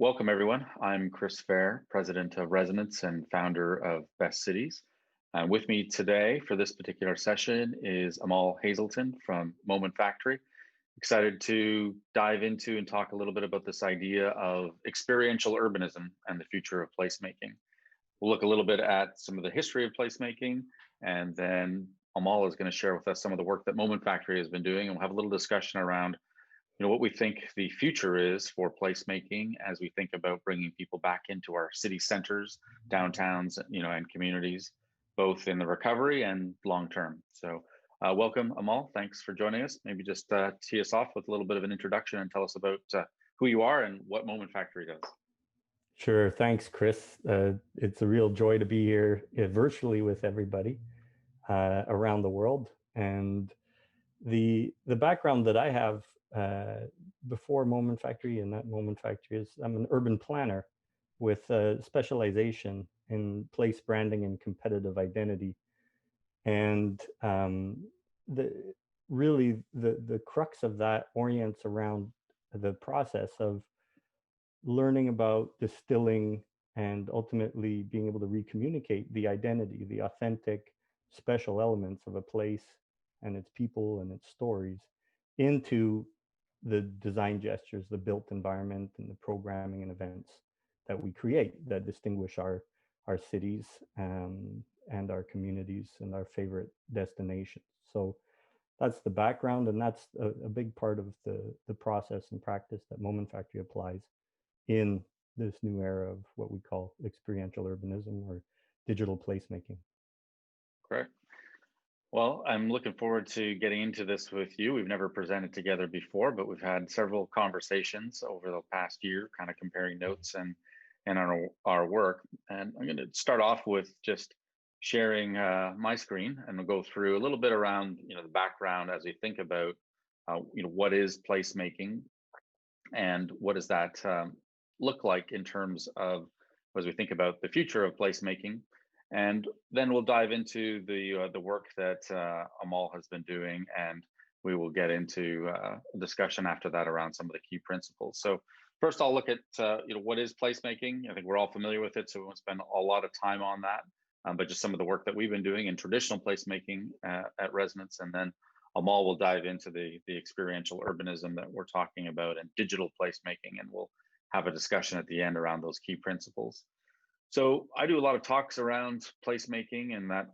Welcome, everyone. I'm Chris Fair, President of Resonance and founder of Best Cities. With me today for this particular session is Amahl Hazelton from Moment Factory. Excited to dive into and talk a little bit about this idea of experiential urbanism and the future of placemaking. We'll look a little bit at some of the history of placemaking, and then Amahl is going to share with us some of the work that Moment Factory has been doing, and we'll have a little discussion around what we think the future is for placemaking as we think about bringing people back into our city centers, downtowns, and communities, both in the recovery and long term. So welcome, Amahl. Thanks for joining us. Maybe just tee us off with a little bit of an introduction and tell us about who you are and what Moment Factory does. Sure. Thanks, Chris. It's a real joy to be here virtually with everybody around the world. And the background that I have before Moment Factory and that Moment Factory is I'm an urban planner with a specialization in place branding and competitive identity. And the crux of that orients around the process of learning about distilling and ultimately being able to recommunicate the identity, the authentic, special elements of a place and its people and its stories into the design gestures, the built environment, and the programming and events that we create that distinguish our cities and our communities and our favorite destinations. So that's the background, and that's a big part of the process and practice that Moment Factory applies in this new era of what we call experiential urbanism or digital placemaking. Great. Well, I'm looking forward to getting into this with you. We've never presented together before, but we've had several conversations over the past year, kind of comparing notes and our work. And I'm going to start off with just sharing my screen, and we'll go through a little bit around the background as we think about what is placemaking and what does that look like in terms of as we think about the future of placemaking. And then we'll dive into the work that Amahl has been doing, and we will get into a discussion after that around some of the key principles. So first, I'll look at what is placemaking. I think we're all familiar with it, so we won't spend a lot of time on that. But just some of the work that we've been doing in traditional placemaking at Resonance, and then Amahl will dive into the experiential urbanism that we're talking about and digital placemaking, and we'll have a discussion at the end around those key principles. So I do a lot of talks around placemaking, and that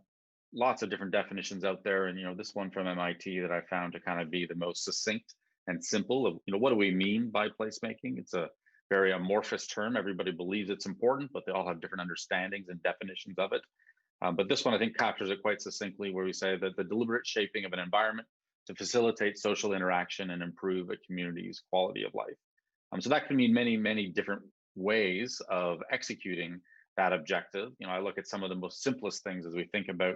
lots of different definitions out there. And this one from MIT that I found to kind of be the most succinct and simple of what do we mean by placemaking? It's a very amorphous term. Everybody believes it's important, but they all have different understandings and definitions of it. But this one I think captures it quite succinctly, where we say that the deliberate shaping of an environment to facilitate social interaction and improve a community's quality of life. So that can mean many, many different ways of executing that objective. I look at some of the most simplest things as we think about,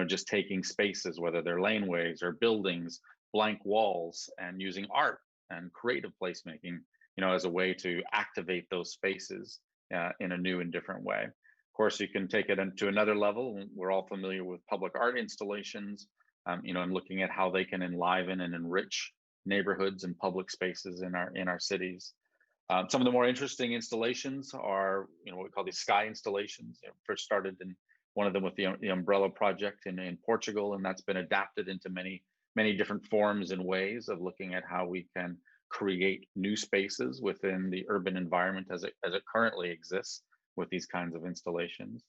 just taking spaces, whether they're laneways or buildings, blank walls, and using art and creative placemaking, as a way to activate those spaces in a new and different way. Of course, you can take it to another level. We're all familiar with public art installations, and looking at how they can enliven and enrich neighborhoods and public spaces in our cities. Some of the more interesting installations are, what we call these sky installations. First started in one of them with the Umbrella project in Portugal, and that's been adapted into many, many different forms and ways of looking at how we can create new spaces within the urban environment as it currently exists with these kinds of installations.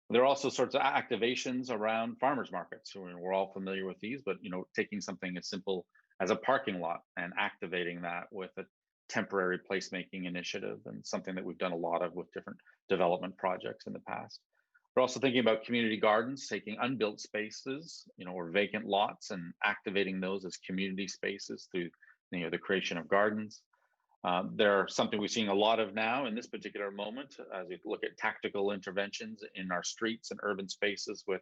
There are also sorts of activations around farmers markets. We're all familiar with these, but taking something as simple as a parking lot and activating that with a temporary placemaking initiative, and something that we've done a lot of with different development projects in the past. We're also thinking about community gardens, taking unbuilt spaces, or vacant lots, and activating those as community spaces through the creation of gardens. They're something we're seeing a lot of now in this particular moment as we look at tactical interventions in our streets and urban spaces with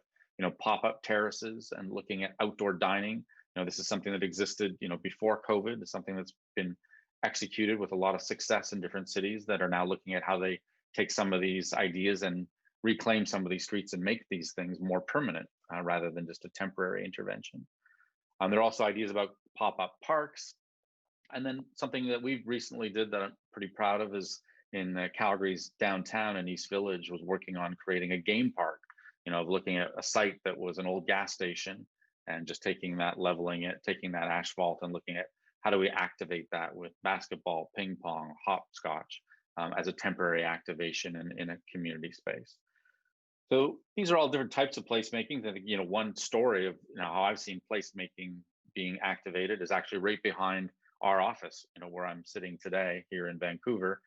pop-up terraces and looking at outdoor dining. This is something that existed before COVID. It's something that's been executed with a lot of success in different cities that are now looking at how they take some of these ideas and reclaim some of these streets and make these things more permanent rather than just a temporary intervention. There are also ideas about pop-up parks. And then something that we've recently did that I'm pretty proud of is Calgary's downtown in East Village was working on creating a game park, of looking at a site that was an old gas station and just taking that, leveling it, taking that asphalt and looking at how do we activate that with basketball, ping pong, hopscotch as a temporary activation in a community space. So these are all different types of placemaking. I think, one story of how I've seen placemaking being activated is actually right behind our office, where I'm sitting today here in Vancouver.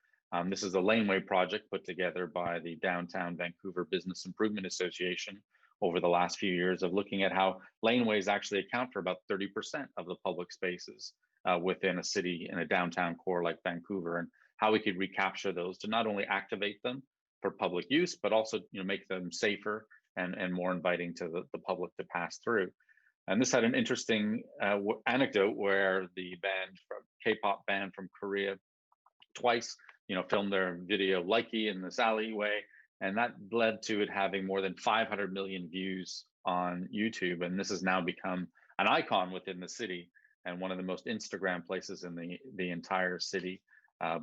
This is a laneway project put together by the Downtown Vancouver Business Improvement Association over the last few years of looking at how laneways actually account for about 30% of the public spaces within a city in a downtown core like Vancouver, and how we could recapture those to not only activate them for public use, but also make them safer and more inviting to the public to pass through. And this had an interesting anecdote where the K-pop band from Korea twice, filmed their video "Likey" in this alleyway, and that led to it having more than 500 million views on YouTube. And this has now become an icon within the city and one of the most Instagram places in the entire city,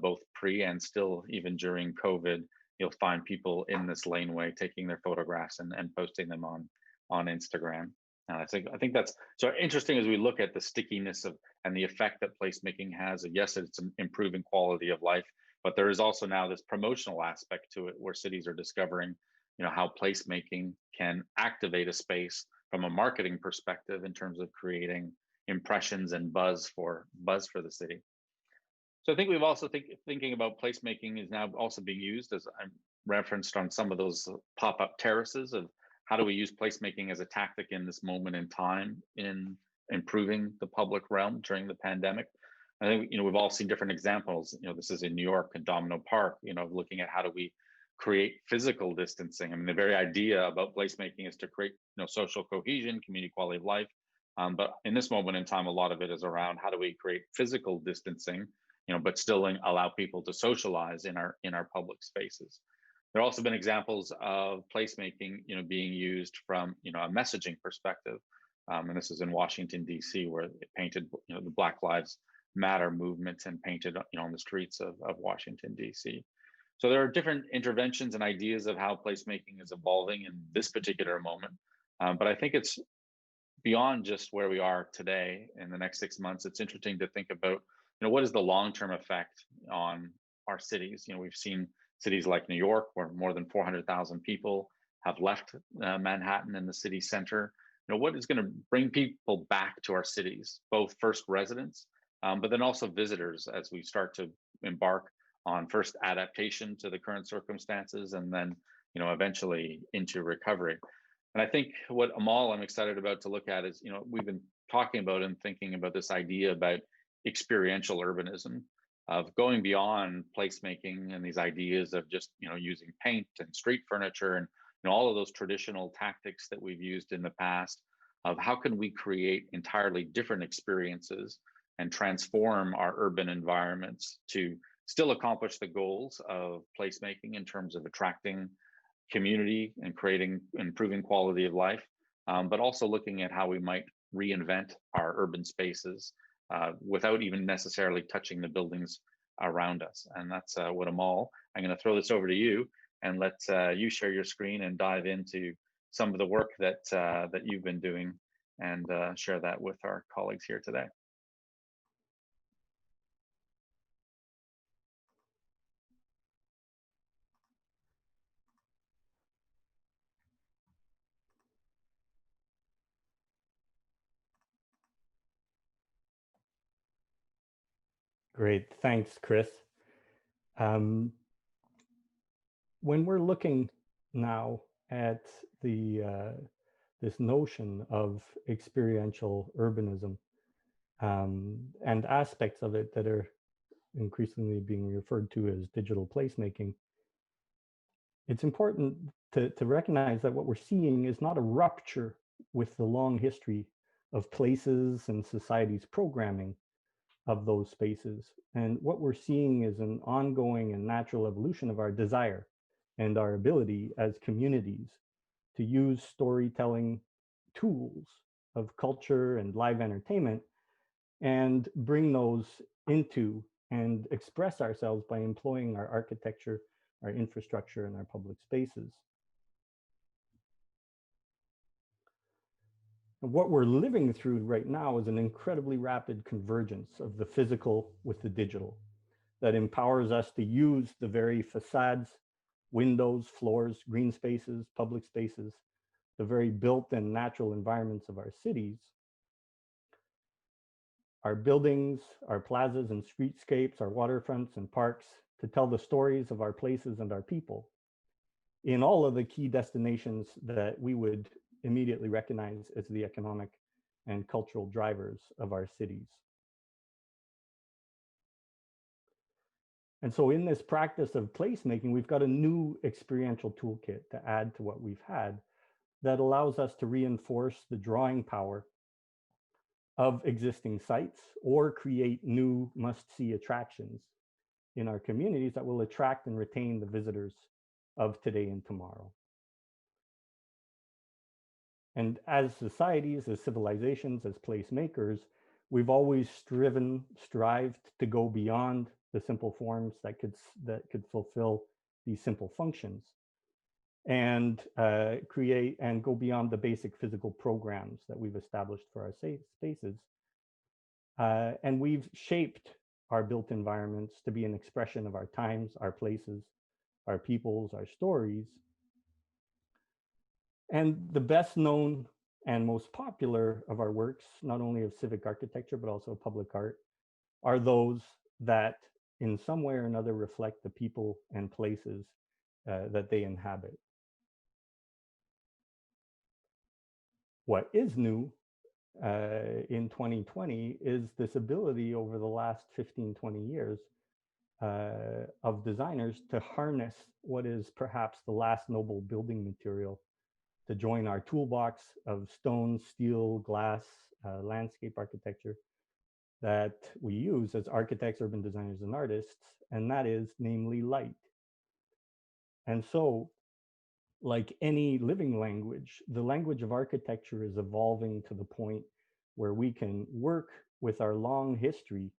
both pre and still even during COVID. You'll find people in this laneway taking their photographs and posting them on Instagram. And I think that's so interesting as we look at the stickiness of and the effect that placemaking has. Yes, it's improving quality of life, but there is also now this promotional aspect to it where cities are discovering, how placemaking can activate a space from a marketing perspective in terms of creating impressions and buzz for the city. So I think we've also thinking about placemaking is now also being used, as I referenced, on some of those pop-up terraces of how do we use placemaking as a tactic in this moment in time in improving the public realm during the pandemic. I think we've all seen different examples. This is in New York and Domino Park. Looking at how do we create physical distancing. I mean, the very idea about placemaking is to create social cohesion, community quality of life. But in this moment in time, a lot of it is around how do we create physical distancing, but still allow people to socialize in our public spaces. There have also been examples of placemaking, being used from a messaging perspective, and this is in Washington D.C., where it painted the Black Lives Matter movement and painted on the streets of Washington D.C. So there are different interventions and ideas of how placemaking is evolving in this particular moment, but I think it's beyond just where we are today. In the next 6 months, it's interesting to think about what is the long-term effect on our cities. We've seen cities like New York, where more than 400,000 people have left Manhattan and the city center. What is going to bring people back to our cities, both first residents, but then also visitors, as we start to embark on first adaptation to the current circumstances, and then eventually into recovery. And I think what Amahl, I'm excited about to look at is, we've been talking about and thinking about this idea about experiential urbanism, of going beyond placemaking and these ideas of just using paint and street furniture and all of those traditional tactics that we've used in the past, of how can we create entirely different experiences and transform our urban environments to still accomplish the goals of placemaking in terms of attracting community and improving quality of life, but also looking at how we might reinvent our urban spaces without even necessarily touching the buildings around us. And that's what Amahl, I'm going to throw this over to you and let you share your screen and dive into some of the work that you've been doing and share that with our colleagues here today. Great, thanks, Chris. When we're looking now at this notion of experiential urbanism and aspects of it that are increasingly being referred to as digital placemaking, it's important to recognize that what we're seeing is not a rupture with the long history of places and society's programming of those spaces. And what we're seeing is an ongoing and natural evolution of our desire and our ability as communities to use storytelling tools of culture and live entertainment and bring those into and express ourselves by employing our architecture, our infrastructure, and our public spaces. And what we're living through right now is an incredibly rapid convergence of the physical with the digital that empowers us to use the very facades, windows, floors, green spaces, public spaces, the very built and natural environments of our cities, our buildings, our plazas and streetscapes, our waterfronts and parks, to tell the stories of our places and our people in all of the key destinations that we would immediately recognize as the economic and cultural drivers of our cities. And so in this practice of placemaking, we've got a new experiential toolkit to add to what we've had that allows us to reinforce the drawing power of existing sites or create new must-see attractions in our communities that will attract and retain the visitors of today and tomorrow. And as societies, as civilizations, as placemakers, we've always strived to go beyond the simple forms that could fulfill these simple functions, and create and go beyond the basic physical programs that we've established for our spaces. And we've shaped our built environments to be an expression of our times, our places, our peoples, our stories. And the best known and most popular of our works, not only of civic architecture, but also public art, are those that in some way or another reflect the people and places that they inhabit. What is new in 2020 is this ability over the last 15, 20 years of designers to harness what is perhaps the last noble building material to join our toolbox of stone, steel, glass, landscape architecture that we use as architects, urban designers, and artists, and that is namely light. And so, like any living language, the language of architecture is evolving to the point where we can work with our long history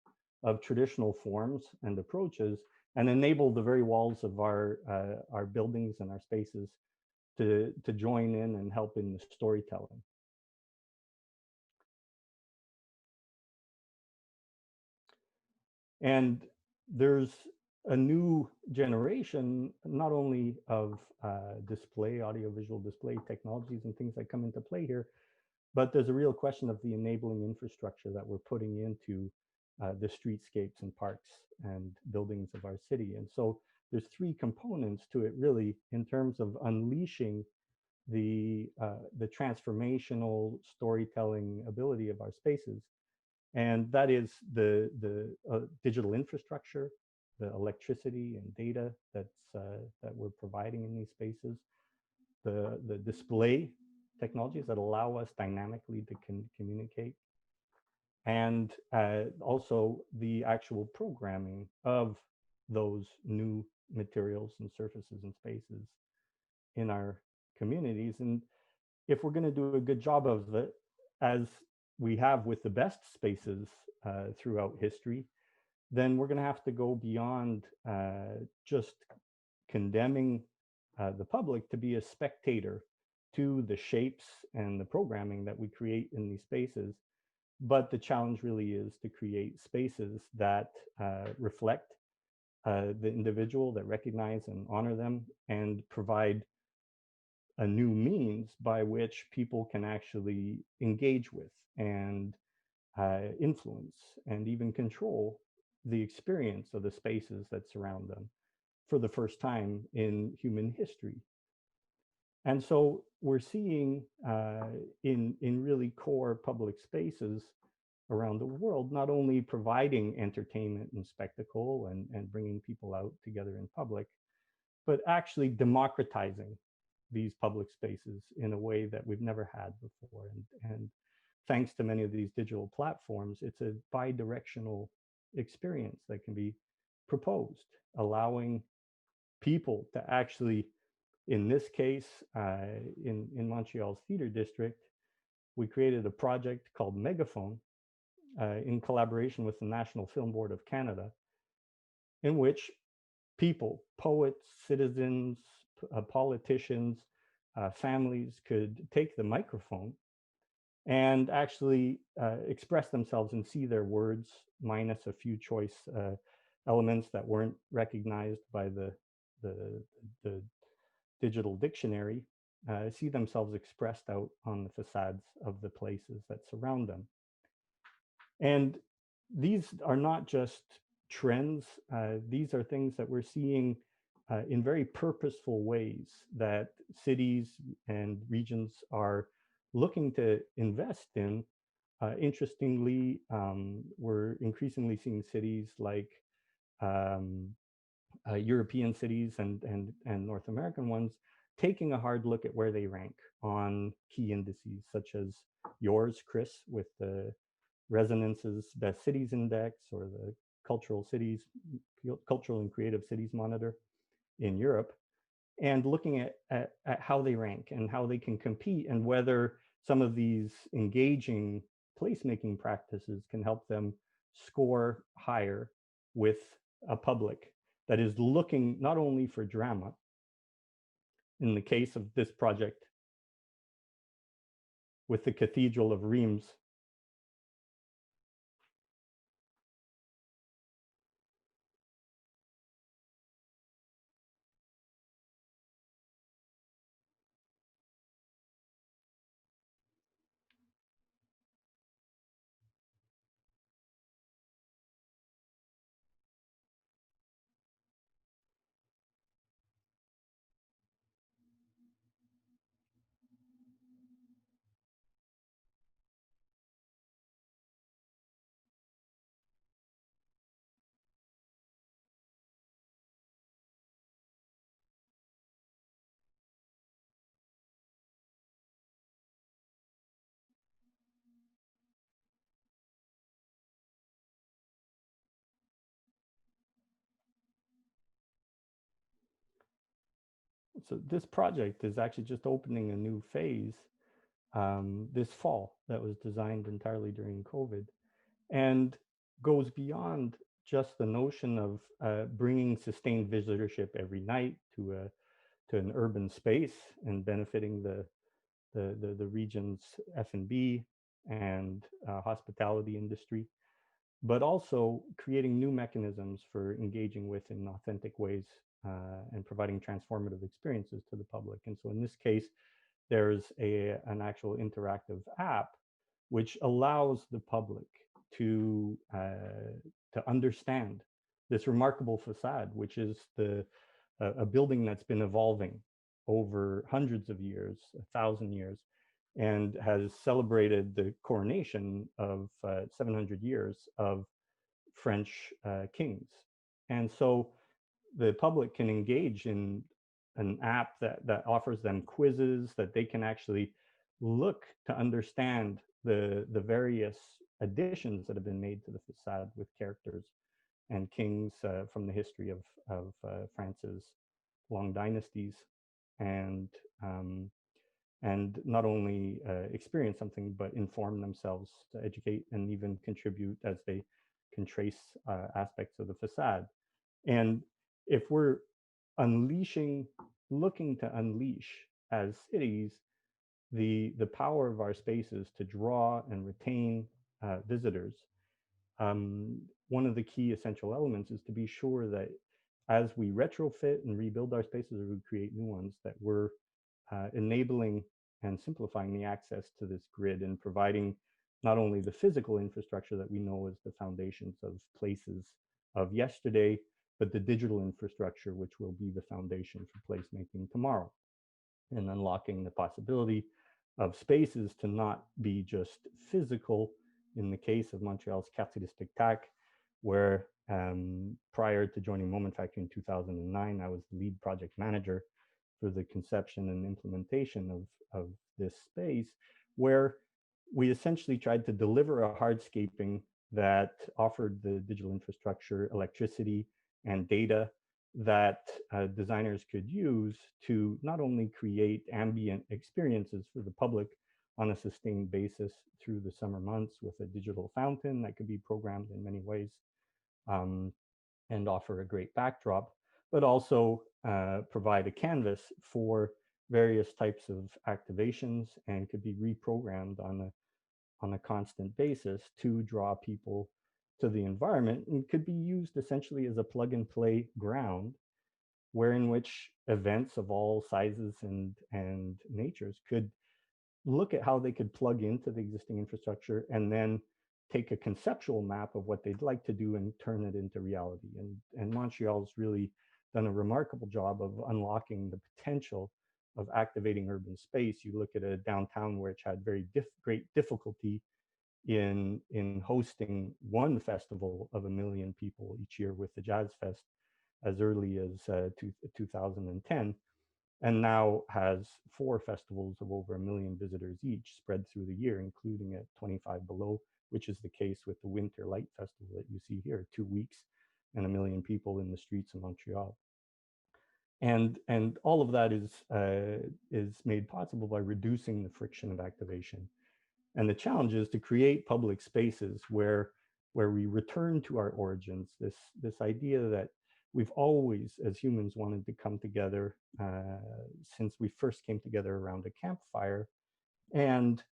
of traditional forms and approaches and enable the very walls of our buildings and our spaces to join in and help in the storytelling. And there's a new generation, not only of display, audiovisual display technologies and things that come into play here, but there's a real question of the enabling infrastructure that we're putting into the streetscapes and parks and buildings of our city. And so there's three components to it really in terms of unleashing the transformational storytelling ability of our spaces. And that is the digital infrastructure, the electricity and data that we're providing in these spaces, the display technologies that allow us dynamically to communicate, and also the actual programming of those new materials and surfaces and spaces in our communities. And if we're going to do a good job of it, as we have with the best spaces throughout history, then we're going to have to go beyond just condemning the public to be a spectator to the shapes and the programming that we create in these spaces. But the challenge really is to create spaces that reflect the individual, that recognize and honor them, and provide a new means by which people can actually engage with and influence and even control the experience of the spaces that surround them for the first time in human history. And so we're seeing in really core public spaces around the world, not only providing entertainment and spectacle and bringing people out together in public, but actually democratizing these public spaces in a way that we've never had before. And thanks to many of these digital platforms, it's a bi-directional experience that can be proposed, allowing people to actually, in this case, in Montreal's theater district, we created a project called Megaphone in collaboration with the National Film Board of Canada in which people, poets, citizens, politicians, families could take the microphone and actually express themselves and see their words, minus a few choice elements that weren't recognized by the, the digital dictionary, see themselves expressed out on the facades of the places that surround them. And these are not just trends, these are things that we're seeing in very purposeful ways that cities and regions are looking to invest in. Interestingly, we're increasingly seeing cities like um, European cities and North American ones taking a hard look at where they rank on key indices, such as yours, Chris, with the Resonance's Best Cities Index, or the Cultural and Creative Cities Monitor in Europe, and looking at how they rank and how they can compete, and whether some of these engaging placemaking practices can help them score higher with a public that is looking not only for drama. In the case of this project with the Cathedral of Reims, so this project is actually just opening a new phase this fall that was designed entirely during COVID, and goes beyond just the notion of bringing sustained visitorship every night to an urban space and benefiting the region's F&B and hospitality industry, but also creating new mechanisms for engaging with in authentic ways and providing transformative experiences to the public. And so in this case, there's an actual interactive app which allows the public to understand this remarkable facade, which is a building that's been evolving over hundreds of years, 1,000 years, and has celebrated the coronation of 700 years of French kings. And so the public can engage in an app that offers them quizzes that they can actually look to understand the various additions that have been made to the facade with characters and kings from the history of France's long dynasties, and um, and not only experience something, but inform themselves, to educate, and even contribute as they can trace aspects of the facade. And if we're looking to unleash as cities the power of our spaces to draw and retain visitors, one of the key essential elements is to be sure that as we retrofit and rebuild our spaces, or we create new ones, that we're enabling and simplifying the access to this grid, and providing not only the physical infrastructure that we know as the foundations of places of yesterday, but the digital infrastructure, which will be the foundation for placemaking tomorrow, and unlocking the possibility of spaces to not be just physical. In the case of Montreal's Quartier de Spectacle, where prior to joining Moment Factory in 2009, I was the lead project manager for the conception and implementation of this space, where we essentially tried to deliver a hardscaping that offered the digital infrastructure, electricity, and data that designers could use to not only create ambient experiences for the public on a sustained basis through the summer months with a digital fountain that could be programmed in many ways, um, and offer a great backdrop, but also provide a canvas for various types of activations and could be reprogrammed on a constant basis to draw people to the environment, and could be used essentially as a plug and play ground where in which events of all sizes and natures could look at how they could plug into the existing infrastructure and then take a conceptual map of what they'd like to do and turn it into reality. And Montreal's really done a remarkable job of unlocking the potential of activating urban space. You look at a downtown which had very great difficulty in hosting one festival of 1 million people each year with the Jazz Fest as early as 2010, and now has 4 festivals of over 1 million visitors each spread through the year, including at 25 Below, which is the case with the Winter Light Festival that you see here, 2 weeks and 1 million people in the streets of Montreal. And all of that is made possible by reducing the friction of activation. And the challenge is to create public spaces where we return to our origins, this idea that we've always, as humans, wanted to come together since we first came together around a campfire. And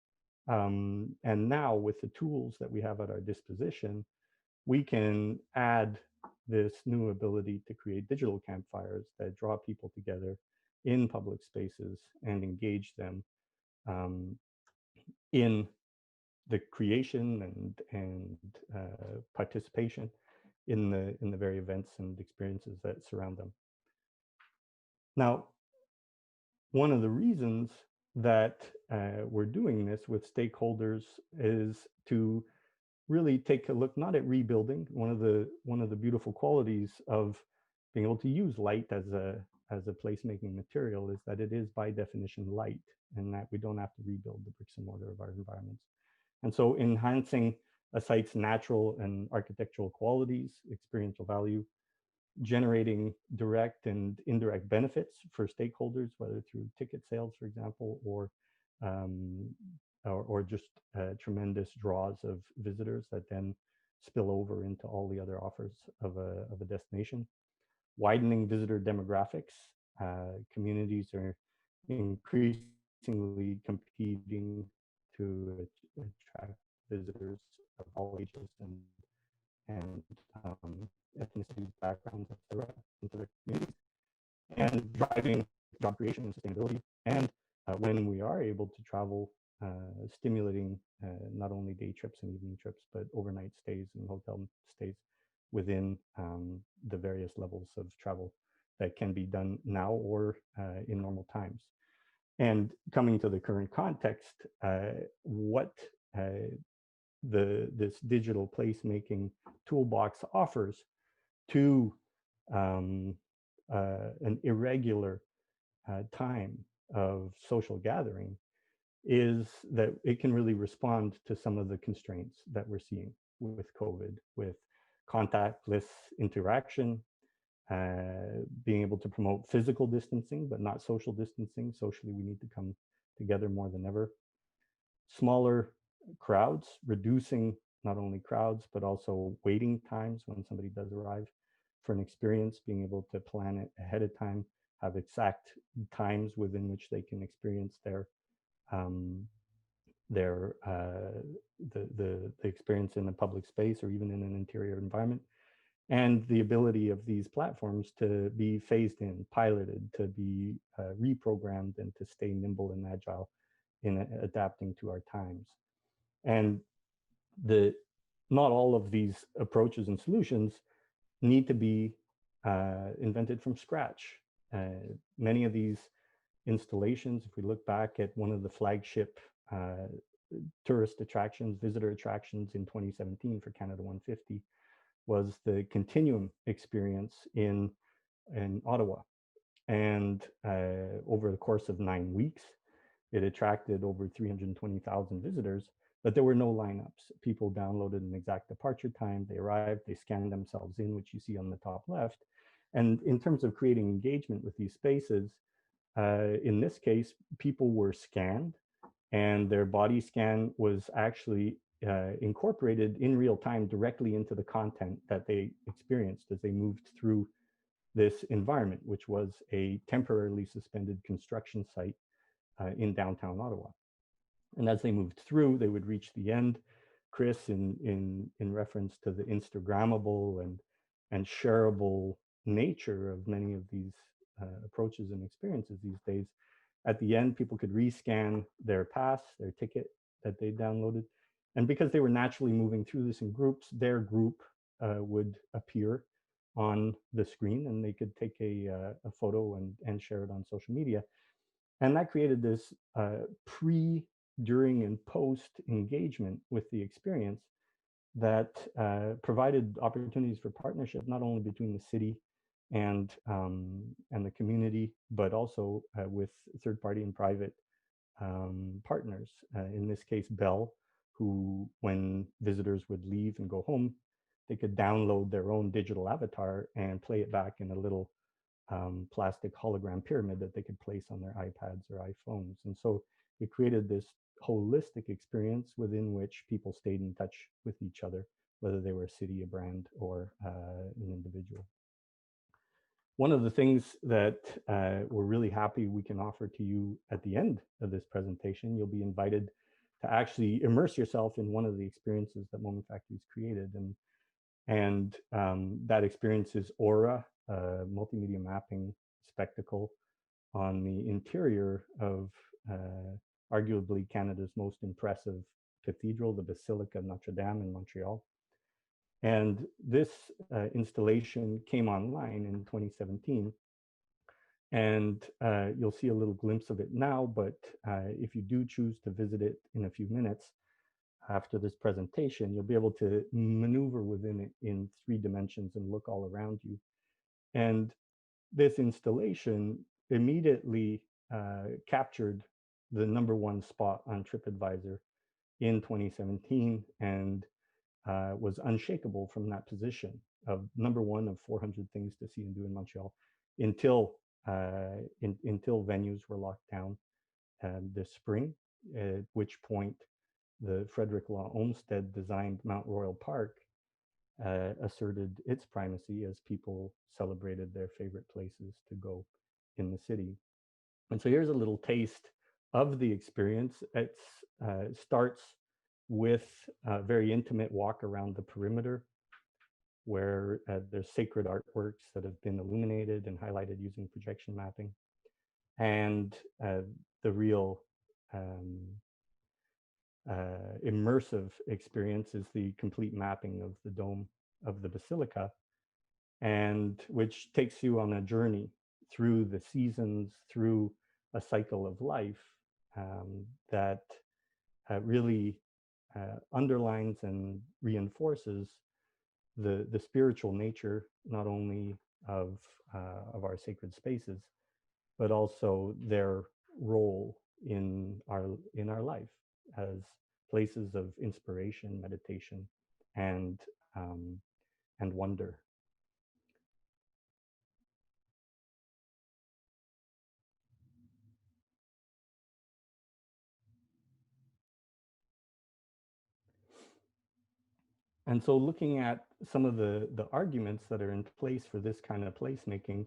now with the tools that we have at our disposition, we can add this new ability to create digital campfires that draw people together in public spaces and engage them in the creation and participation in the very events and experiences that surround them. Now, one of the reasons that we're doing this with stakeholders is to really take a look not at rebuilding. One of the beautiful qualities of being able to use light as a placemaking material is that it is by definition light, and that we don't have to rebuild the bricks and mortar of our environments. And so enhancing a site's natural and architectural qualities, experiential value, generating direct and indirect benefits for stakeholders, whether through ticket sales, for example, or just tremendous draws of visitors that then spill over into all the other offers of a destination. Widening visitor demographics. Communities are increasingly competing to attract visitors of all ages and ethnicities, backgrounds, etc., into their communities, and driving job creation and sustainability. And when we are able to travel, stimulating not only day trips and evening trips, but overnight stays and hotel stays within the various levels of travel that can be done now or in normal times. And coming to the current context, what this digital placemaking toolbox offers to an irregular time of social gathering is that it can really respond to some of the constraints that we're seeing with COVID, with contactless interaction, being able to promote physical distancing, but not social distancing. Socially, we need to come together more than ever. Smaller crowds, reducing not only crowds, but also waiting times when somebody does arrive for an experience, being able to plan it ahead of time, have exact times within which they can experience the experience in a public space or even in an interior environment. And the ability of these platforms to be phased in, piloted, to be reprogrammed, and to stay nimble and agile in adapting to our times. And not all of these approaches and solutions need to be invented from scratch. Many of these installations, if we look back at one of the flagship tourist attractions, visitor attractions in 2017 for Canada 150, was the Continuum experience in Ottawa. And over the course of 9 weeks, it attracted over 320,000 visitors, but there were no lineups. People downloaded an exact departure time, they arrived, they scanned themselves in, which you see on the top left. And in terms of creating engagement with these spaces, in this case, people were scanned, and their body scan was actually incorporated in real time directly into the content that they experienced as they moved through this environment, which was a temporarily suspended construction site in downtown Ottawa. And as they moved through, they would reach the end. Chris, in reference to the Instagrammable and shareable nature of many of these approaches and experiences these days, at the end, people could rescan their pass, their ticket that they downloaded. And because they were naturally moving through this in groups, their group would appear on the screen, and they could take a photo and share it on social media. And that created this pre, during, and post engagement with the experience that provided opportunities for partnership, not only between the city and the community, but also with third-party and private partners. In this case, Bell, who, when visitors would leave and go home, they could download their own digital avatar and play it back in a little plastic hologram pyramid that they could place on their iPads or iPhones. And so it created this holistic experience within which people stayed in touch with each other, whether they were a city, a brand, or an individual. One of the things that we're really happy we can offer to you at the end of this presentation, you'll be invited to actually immerse yourself in one of the experiences that Moment Factory's created. And that experience is Aura, a multimedia mapping spectacle on the interior of arguably Canada's most impressive cathedral, the Basilica Notre Dame in Montreal. And this installation came online in 2017. And you'll see a little glimpse of it now, but if you do choose to visit it in a few minutes after this presentation, you'll be able to maneuver within it in 3 dimensions and look all around you. And this installation immediately captured the #1 spot on TripAdvisor in 2017 and was unshakable from that position of #1 of 400 things to see and do in Montreal until venues were locked down this spring, at which point the Frederick Law Olmsted designed Mount Royal Park asserted its primacy as people celebrated their favorite places to go in the city. And so here's a little taste of the experience. It starts with a very intimate walk around the perimeter where there's sacred artworks that have been illuminated and highlighted using projection mapping. And the real immersive experience is the complete mapping of the dome of the basilica, and which takes you on a journey through the seasons, through a cycle of life that really underlines and reinforces the spiritual nature, not only of our sacred spaces, but also their role in our life as places of inspiration, meditation, and wonder. And so looking at some of the arguments that are in place for this kind of placemaking,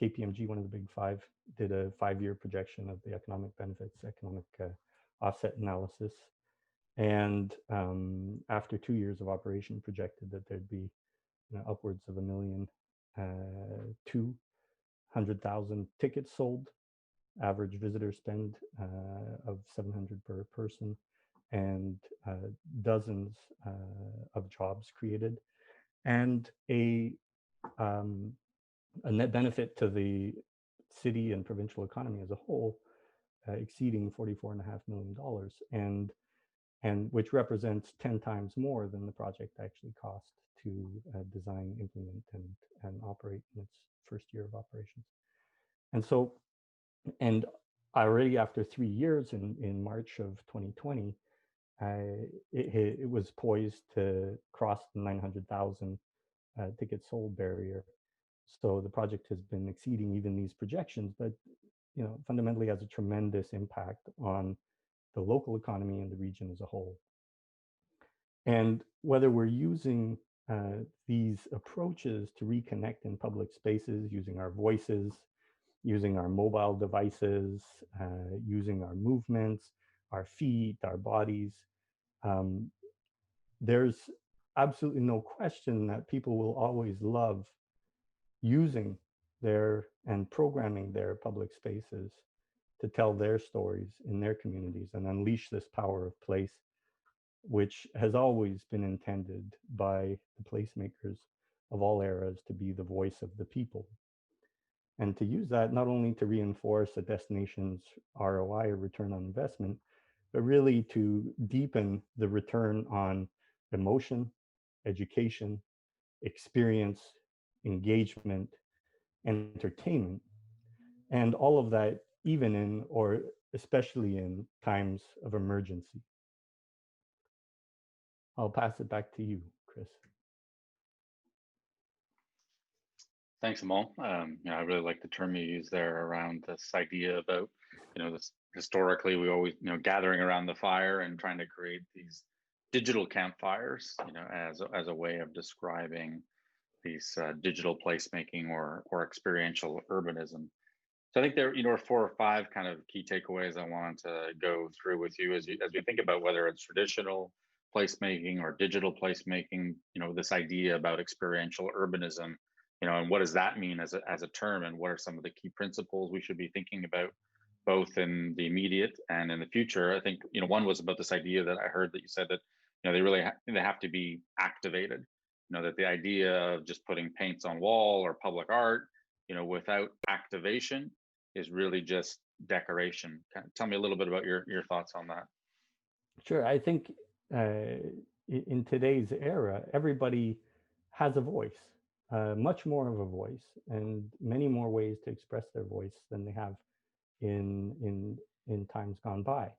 KPMG, one of the big 5, did a 5-year projection of the economic benefits, economic offset analysis. And after 2 years of operation, projected that there'd be upwards of 1,200,000 tickets sold, average visitor spend of $700 per person, and dozens of jobs created, and a net benefit to the city and provincial economy as a whole exceeding $44.5 million, and which represents 10 times more than the project actually cost to design, implement, and operate in its first year of operations. And so, and already after 3 years in March of 2020, it was poised to cross the 900,000 tickets sold barrier. So the project has been exceeding even these projections, but fundamentally has a tremendous impact on the local economy and the region as a whole. And whether we're using these approaches to reconnect in public spaces, using our voices, using our mobile devices, using our movements, our feet, our bodies, um, there's absolutely no question that people will always love using their and programming their public spaces to tell their stories in their communities and unleash this power of place, which has always been intended by the placemakers of all eras to be the voice of the people. And to use that not only to reinforce a destination's ROI or return on investment, but really to deepen the return on emotion, education, experience, engagement, entertainment, and all of that, even in or especially in times of emergency. I'll pass it back to you, Chris. Thanks, Amal. I really like the term you use there around this idea about, this historically we always, gathering around the fire and trying to create these digital campfires, as a way of describing these digital placemaking or experiential urbanism. So I think there, are 4 or 5 kind of key takeaways I wanted to go through with you as we think about whether it's traditional placemaking or digital placemaking. This idea about experiential urbanism, and what does that mean as a term, and what are some of the key principles we should be thinking about, both in the immediate and in the future. I think one was about this idea that I heard that you said that they really they have to be activated. That the idea of just putting paints on wall or public art, without activation is really just decoration. Tell me a little bit about your thoughts on that. Sure. I think in today's era, everybody has a voice, much more of a voice, and many more ways to express their voice than they have in times gone by.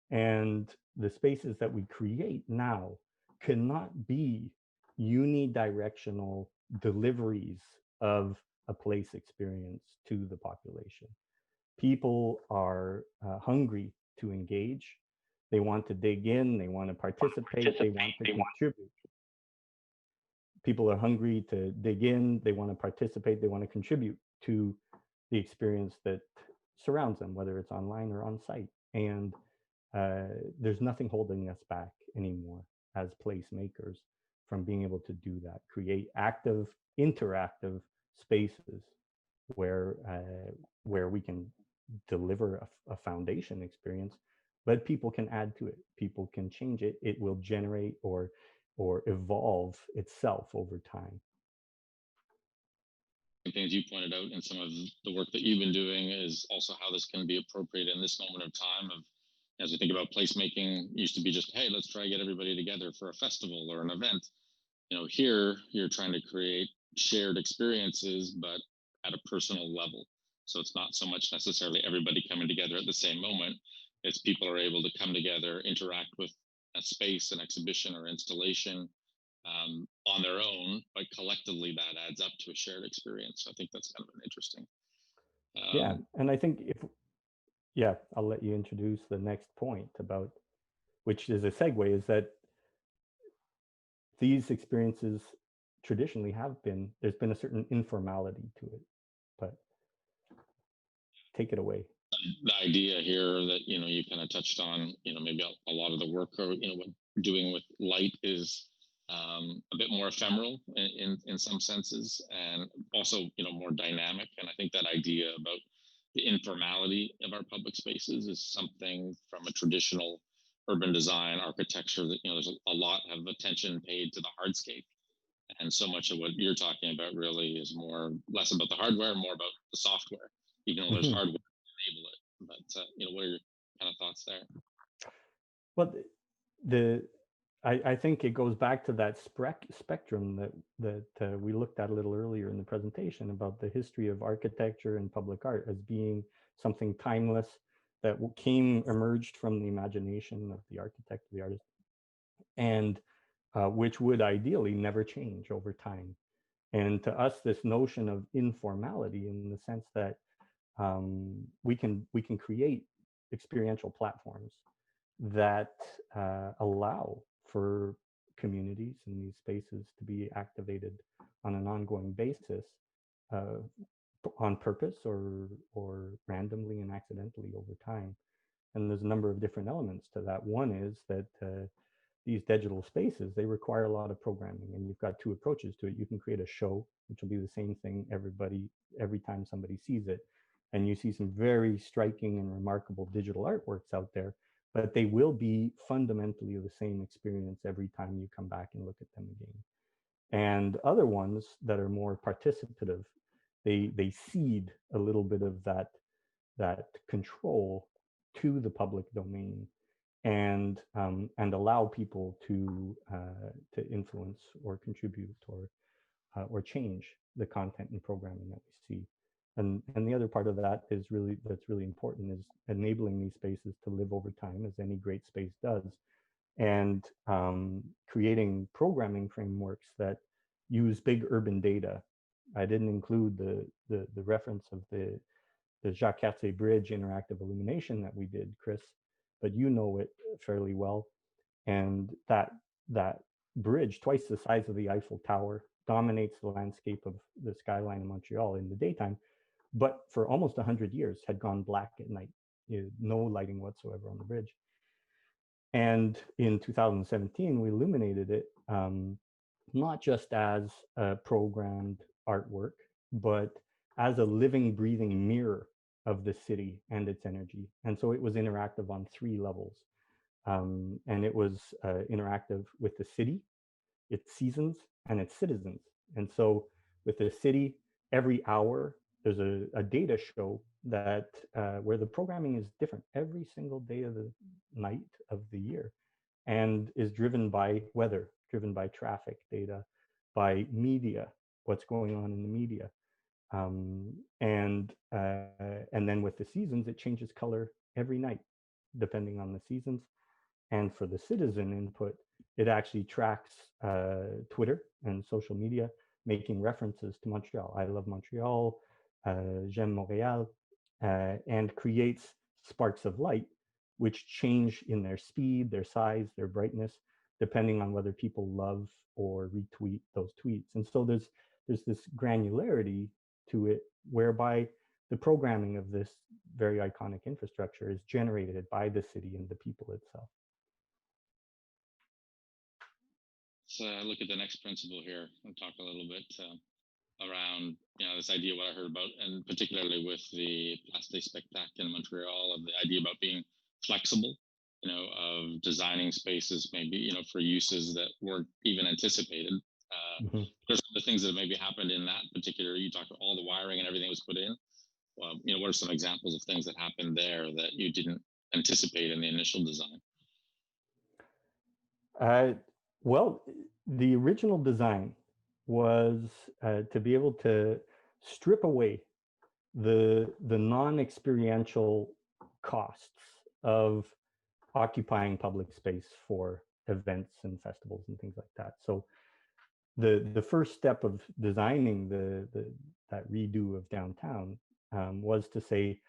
And the spaces that we create now cannot be unidirectional deliveries of a place experience to the population. People are hungry to engage. They want to dig in, they want to participate, they want to contribute. People are hungry to dig in, they want to participate, they want to contribute to the experience that surrounds them, whether it's online or on site. And there's nothing holding us back anymore as placemakers from being able to do that, create active, interactive spaces where we can deliver a foundation experience, but people can add to it, people can change it, it will generate or evolve itself over time. Things you pointed out and some of the work that you've been doing is also how this can be appropriate in this moment of time of, as we think about placemaking, used to be just, hey, let's try to get everybody together for a festival or an event. Here you're trying to create shared experiences, but at a personal level. So it's not so much necessarily everybody coming together at the same moment. It's people are able to come together, interact with a space, an exhibition or installation on their own, but collectively that adds up to a shared experience. So I think that's kind of an interesting. Yeah, and I think I'll let you introduce the next point about, which is a segue, is that these experiences traditionally there's been a certain informality to it, but take it away. The idea here that, you kind of touched on, maybe a lot of the work or, what we're doing with light is a bit more ephemeral in some senses, and also, more dynamic. And I think that idea about the informality of our public spaces is something from a traditional urban design architecture that, there's a lot of attention paid to the hardscape. And so much of what you're talking about really is less about the hardware, more about the software, even though there's hardware to enable it. But, what are your kind of thoughts there? Well, I think it goes back to that spectrum that we looked at a little earlier in the presentation about the history of architecture and public art as being something timeless that emerged from the imagination of the architect, the artist, and which would ideally never change over time. And to us, this notion of informality, in the sense that we can create experiential platforms that allow for communities and these spaces to be activated on an ongoing basis, uh, on purpose or randomly and accidentally over time. And there's a number of different elements to that. One is that these digital spaces, they require a lot of programming, and you've got two approaches to it. You can create a show, which will be the same thing every time somebody sees it. And you see some very striking and remarkable digital artworks out there, but they will be fundamentally the same experience every time you come back and look at them again. And other ones that are more participative, they cede a little bit of that control to the public domain, and allow people to influence or contribute or change the content and programming that we see. And the other part of that is that's really important is enabling these spaces to live over time, as any great space does, and creating programming frameworks that use big urban data. I didn't include the reference of the Jacques Cartier Bridge interactive illumination that we did, Chris, but you know it fairly well. And that bridge, twice the size of the Eiffel Tower, dominates the landscape of the skyline of Montreal in the daytime, but for almost 100 years had gone black at night. No lighting whatsoever on the bridge. And in 2017, we illuminated it, not just as a programmed artwork, but as a living, breathing mirror of the city and its energy. And so it was interactive on 3 levels. And it was interactive with the city, its seasons, and its citizens. And so with the city, every hour, there's a data show that where the programming is different every single day of the night of the year, and is driven by weather, driven by traffic data, by media, what's going on in the media. And then with the seasons, it changes color every night, depending on the seasons. And for the citizen input, it actually tracks Twitter and social media, making references to Montreal. I love Montreal, j'aime Montréal, and creates sparks of light, which change in their speed, their size, their brightness, depending on whether people love or retweet those tweets. And so there's this granularity to it, whereby the programming of this very iconic infrastructure is generated by the city and the people itself. So look at the next principle here and talk a little bit around this idea, what I heard about, and particularly with the Place des Spectacles in Montreal, of the idea about being flexible, of designing spaces maybe, for uses that weren't even anticipated. There's the things that maybe happened in that particular, you talked about all the wiring and everything was put in. Well, what are some examples of things that happened there that you didn't anticipate in the initial design? Well, the original design was to be able to strip away the non-experiential costs of occupying public space for events and festivals and things like that. So the first step of designing that redo of downtown was to say,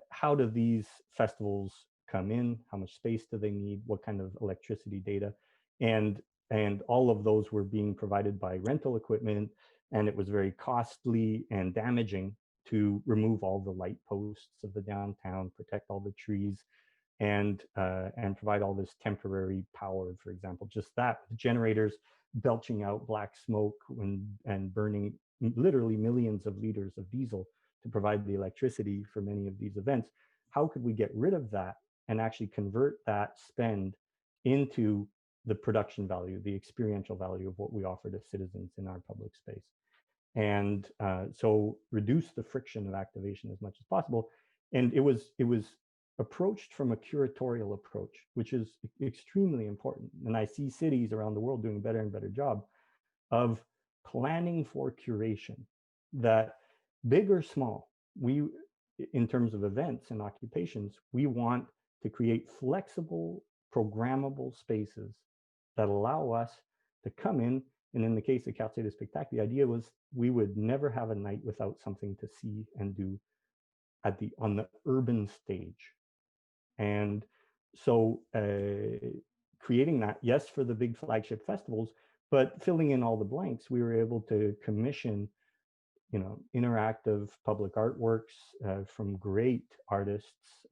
how do these festivals come in? How much space do they need? What kind of electricity data? And all of those were being provided by rental equipment, and it was very costly and damaging to remove all the light posts of the downtown, protect all the trees, and provide all this temporary power. For example, just that, generators belching out black smoke and burning literally millions of liters of diesel to provide the electricity for many of these events. How could we get rid of that and actually convert that spend into the production value, the experiential value of what we offer to citizens in our public space? And so reduce the friction of activation as much as possible. And it was approached from a curatorial approach, which is extremely important. And I see cities around the world doing a better and better job of planning for curation, that big or small, in terms of events and occupations, we want to create flexible, programmable spaces that allow us to come in. And in the case of Quartier des Spectacles, the idea was we would never have a night without something to see and do on the urban stage. And so creating that, yes, for the big flagship festivals, but filling in all the blanks, we were able to commission, interactive public artworks from great artists,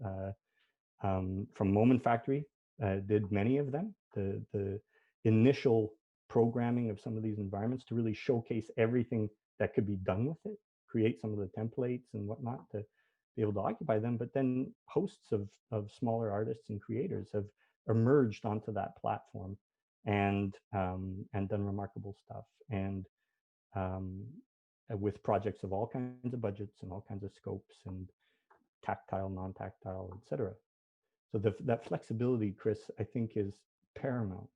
from Moment Factory, did many of them. The initial programming of some of these environments to really showcase everything that could be done with it, create some of the templates and whatnot to be able to occupy them. But then hosts of smaller artists and creators have emerged onto that platform and done remarkable stuff. And with projects of all kinds of budgets and all kinds of scopes and tactile, non-tactile, etc. So that flexibility, Chris, I think is paramount,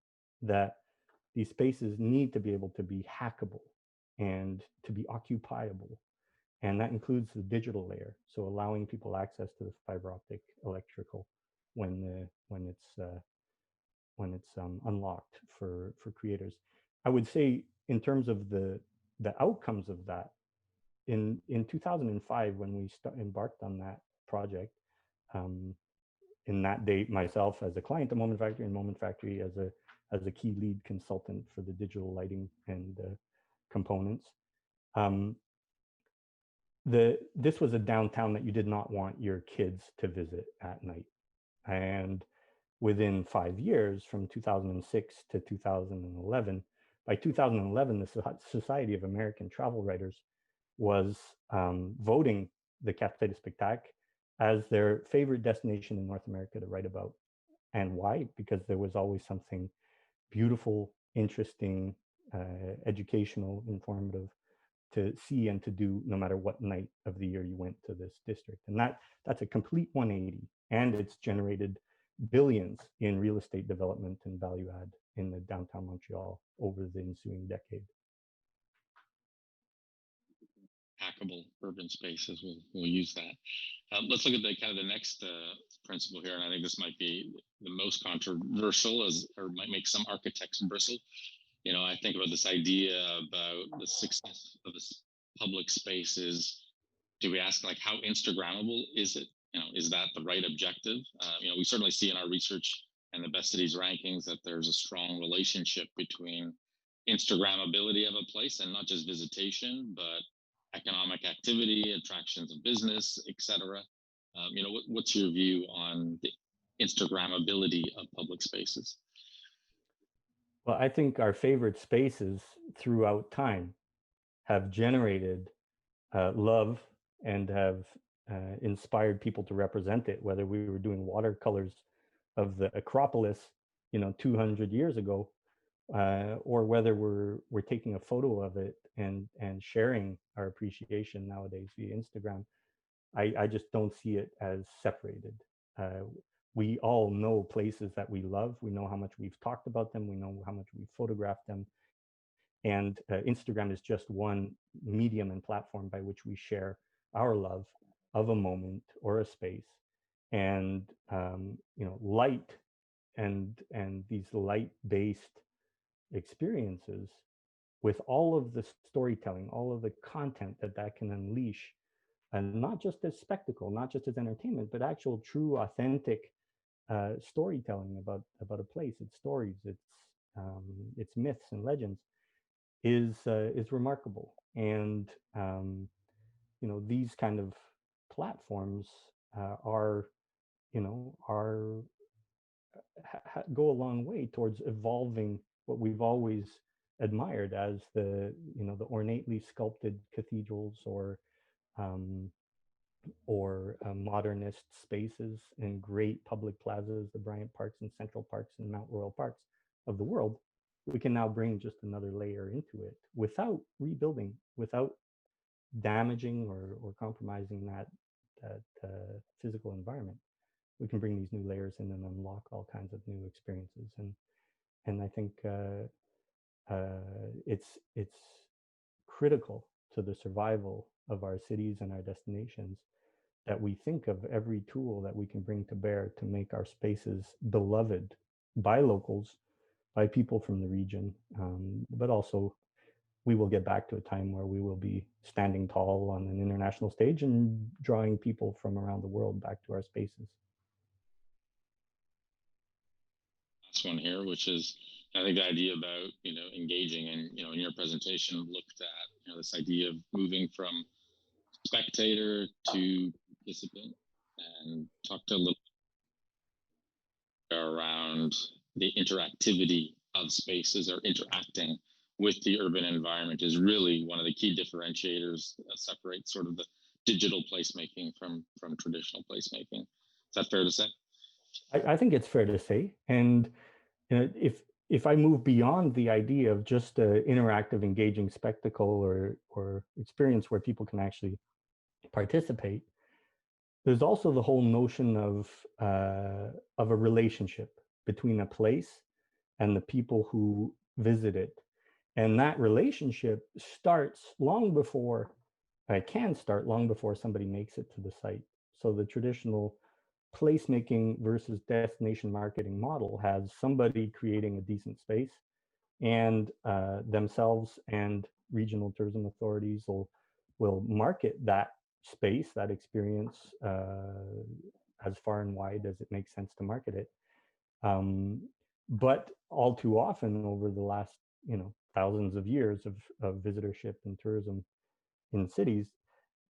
that these spaces need to be able to be hackable and to be occupiable. And that includes the digital layer. So allowing people access to the fiber optic electrical when it's unlocked for creators. I would say in terms of the outcomes of that, in 2005, when we embarked on that project, in that date, myself as a client at Moment Factory, and Moment Factory as a key lead consultant for the digital lighting and components. This was a downtown that you did not want your kids to visit at night. And within 5 years, from 2006 to 2011, by 2011, the Society of American Travel Writers was voting the Café de Spectacle as their favorite destination in North America to write about. And why? Because there was always something beautiful, interesting, educational, informative to see and to do, no matter what night of the year you went to this district. And that's a complete 180. And it's generated billions in real estate development and value add in the downtown Montreal over the ensuing decade. Hackable urban spaces. We'll use that. Let's look at the kind of the next principle here, and I think this might be the most controversial, or might make some architects bristle. I think about this idea about the success of this public spaces. Do we ask, like, how Instagrammable is it? Is that the right objective? We certainly see in our research and the Best Cities rankings that there's a strong relationship between Instagrammability of a place, and not just visitation, but economic activity, attractions of business, etc. What's your view on the Instagrammability of public spaces? Well, I think our favorite spaces throughout time have generated love and have inspired people to represent it, whether we were doing watercolors of the Acropolis, 200 years ago, or whether we're taking a photo of it and sharing our appreciation nowadays via Instagram. I just don't see it as separated. We all know places that we love. We know how much we've talked about them. We know how much we've photographed them. And Instagram is just one medium and platform by which we share our love of a moment or a space. And light and these light-based experiences, with all of the storytelling, all of the content that can unleash, and not just as spectacle, not just as entertainment, but actual, true, authentic storytelling about a place, its stories, its myths and legends, is remarkable. And these kind of platforms go a long way towards evolving what we've always admired as the ornately sculpted cathedrals or modernist spaces and great public plazas, the Bryant Parks and Central Parks and Mount Royal Parks of the world. We can now bring just another layer into it without rebuilding, without damaging or compromising that physical environment. We can bring these new layers in and unlock all kinds of new experiences. And I think it's critical to the survival of our cities and our destinations that we think of every tool that we can bring to bear to make our spaces beloved by locals, by people from the region, but also we will get back to a time where we will be standing tall on an international stage and drawing people from around the world back to our spaces. one here, which is, I think, the idea about, engaging, and, in your presentation looked at, this idea of moving from spectator to participant, and talked a little bit around the interactivity of spaces, or interacting with the urban environment is really one of the key differentiators that separates sort of the digital placemaking from traditional placemaking. Is that fair to say? I think it's fair to say. And if I move beyond the idea of just an interactive, engaging spectacle or experience where people can actually participate, there's also the whole notion of a relationship between a place and the people who visit it. And that relationship starts long before, can start long before somebody makes it to the site. So the traditional placemaking versus destination marketing model has somebody creating a decent space, and themselves and regional tourism authorities will market that space, that experience, as far and wide as it makes sense to market it. But all too often over the last, thousands of years of visitorship and tourism in cities,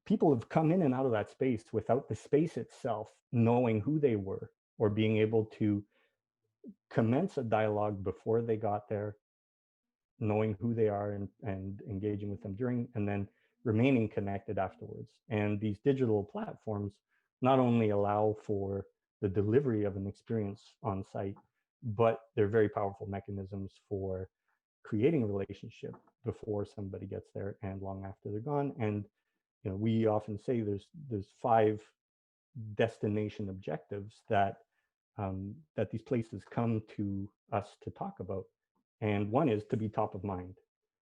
people have come in and out of that space without the space itself knowing who they were, or being able to commence a dialogue before they got there, knowing who they are and engaging with them during, and then remaining connected afterwards. And these digital platforms not only allow for the delivery of an experience on site, but they're very powerful mechanisms for creating a relationship before somebody gets there and long after they're gone. And we often say there's 5 destination objectives that these places come to us to talk about. And one is to be top of mind.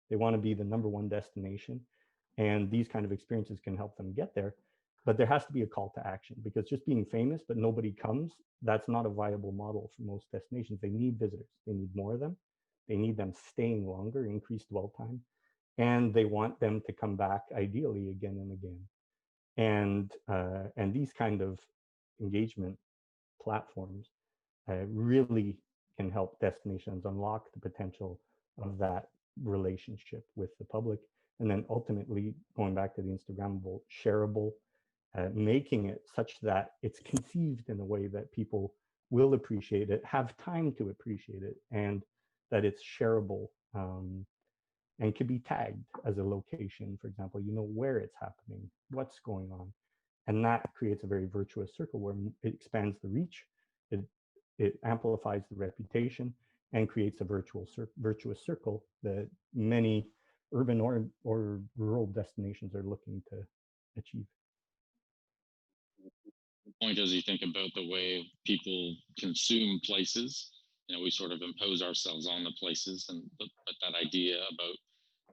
They want to be the #1 destination, and these kind of experiences can help them get there. But there has to be a call to action, because just being famous but nobody comes, that's not a viable model for most destinations. They need visitors. They need more of them. They need them staying longer, increased dwell time, and they want them to come back ideally again and again. And these kind of engagement platforms really can help destinations unlock the potential of that relationship with the public. And then ultimately, going back to the Instagrammable, shareable, making it such that it's conceived in a way that people will appreciate it, have time to appreciate it, and that it's shareable, and can be tagged as a location. For example, where it's happening, what's going on. And that creates a very virtuous circle where it expands the reach, it amplifies the reputation, and creates a virtuous circle that many urban or rural destinations are looking to achieve. Point as you think about the way people consume places, we sort of impose ourselves on the places, but that idea about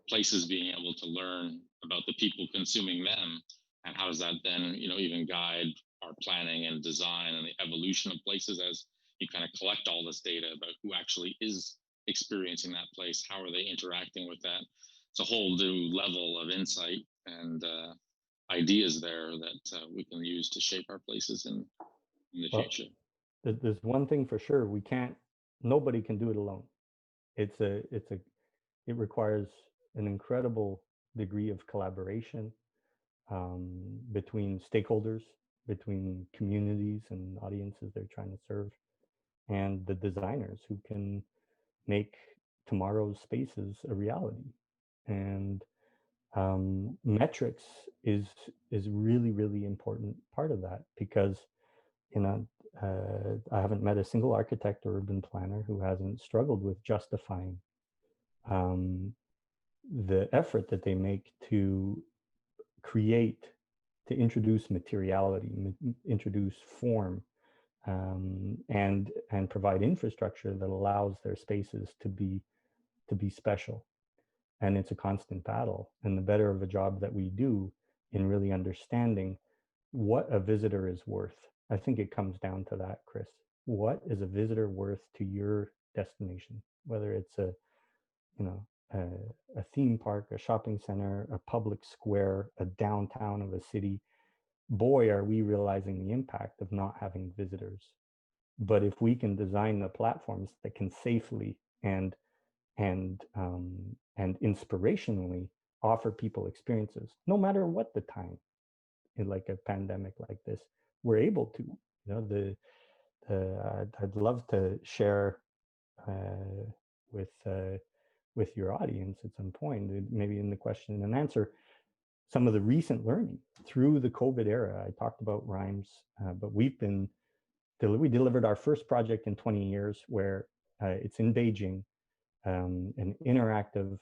places being able to learn about the people consuming them, and how does that then, even guide our planning and design and the evolution of places as you kind of collect all this data about who actually is experiencing that place, how are they interacting with that. It's a whole new level of insight and ideas there that we can use to shape our places in the future. There's one thing for sure: nobody can do it alone. It requires an incredible degree of collaboration between stakeholders, between communities and audiences they're trying to serve, and the designers who can make tomorrow's spaces a reality. And metrics is really, really important part of that, because I haven't met a single architect or urban planner who hasn't struggled with justifying the effort that they make to introduce materiality, introduce form, and provide infrastructure that allows their spaces to be special. And it's a constant battle. And the better of a job that we do in really understanding what a visitor is worth, I think it comes down to that, Chris. What is a visitor worth to your destination? Whether it's a theme park, a shopping center, a public square, a downtown of a city, boy, are we realizing the impact of not having visitors. But if we can design the platforms that can safely and inspirationally offer people experiences, no matter what the time, in like a pandemic like this, we're able to. You know, I'd love to share uh, with your audience at some point, maybe in the question and answer, some of the recent learning through the COVID era. I talked about Rhymes, but we delivered our first project in 20 years, where it's in Beijing, an interactive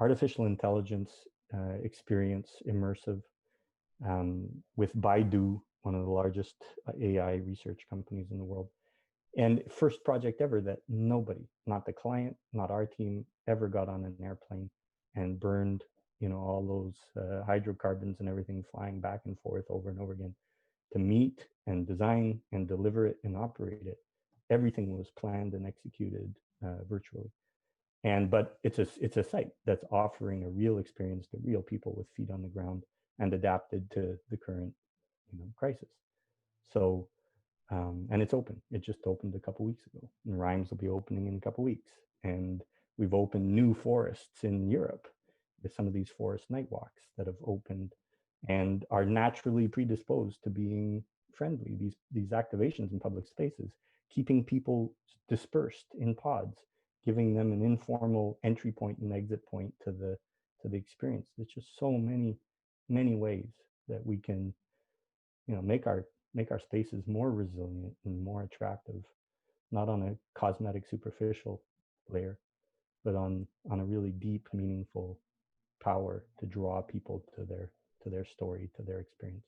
artificial intelligence experience, immersive, with Baidu, one of the largest AI research companies in the world. And first project ever that nobody, not the client, not our team, ever got on an airplane and burned, all those hydrocarbons and everything flying back and forth over and over again to meet and design and deliver it and operate it. Everything was planned and executed virtually. But it's a site that's offering a real experience to real people with feet on the ground and adapted to the current crisis. So and it's open. It just opened a couple weeks ago, and Rhymes will be opening in a couple weeks. And we've opened new forests in Europe with some of these forest night walks that have opened and are naturally predisposed to being friendly. These activations in public spaces, keeping people dispersed in pods, giving them an informal entry point and exit point to the experience. There's just so many ways that we can, make our spaces more resilient and more attractive, not on a cosmetic superficial layer, but on a really deep, meaningful power to draw people to their story, to their experience.